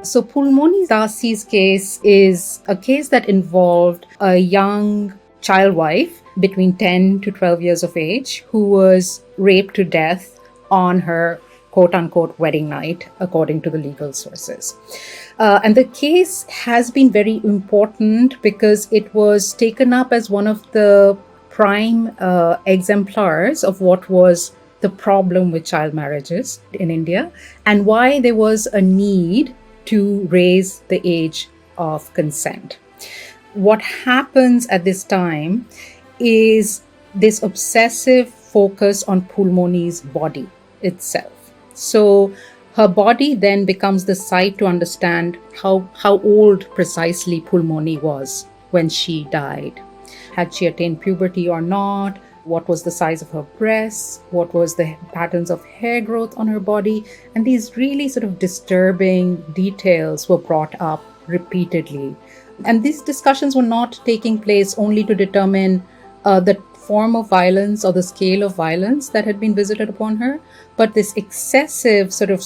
So Phulmoni Dasi's case is a case that involved a young child wife between 10 to 12 years of age who was raped to death on her quote-unquote wedding night, according to the legal sources. And the case has been very important because it was taken up as one of the prime exemplars of what was the problem with child marriages in India and why there was a need to raise the age of consent. What happens at this time is this obsessive focus on Phulmoni's body itself. So her body then becomes the site to understand how old precisely Phulmoni was when she died. Had she attained puberty or not? What was the size of her breasts? What was the patterns of hair growth on her body? And these really sort of disturbing details were brought up repeatedly. And these discussions were not taking place only to determine the form of violence or the scale of violence that had been visited upon her, but this excessive sort of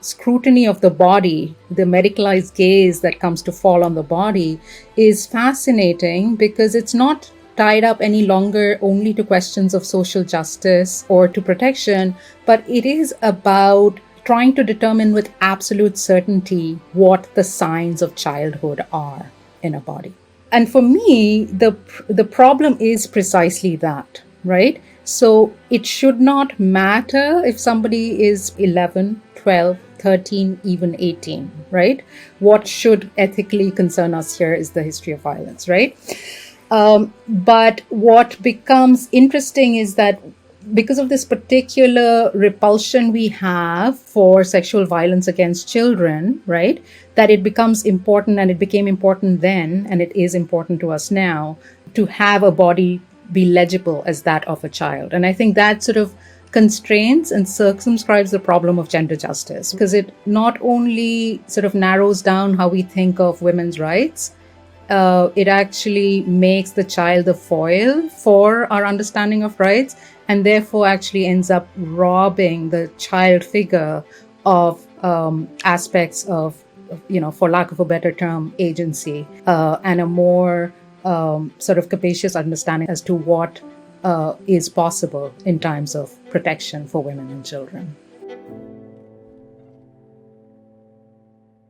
scrutiny of the body, the medicalized gaze that comes to fall on the body, is fascinating because it's not tied up any longer only to questions of social justice or to protection, but it is about trying to determine with absolute certainty what the signs of childhood are in a body. And for me, the problem is precisely that, right? So it should not matter if somebody is 11, 12, 13, even 18, right? What should ethically concern us here is the history of violence, right? But what becomes interesting is that because of this particular repulsion we have for sexual violence against children, right, that it becomes important, and it became important then, and it is important to us now, to have a body be legible as that of a child. And I think that sort of constrains and circumscribes the problem of gender justice, because it not only sort of narrows down how we think of women's rights, it actually makes the child the foil for our understanding of rights, and therefore actually ends up robbing the child figure of aspects of, for lack of a better term, agency, and a more sort of capacious understanding as to what is possible in terms of protection for women and children.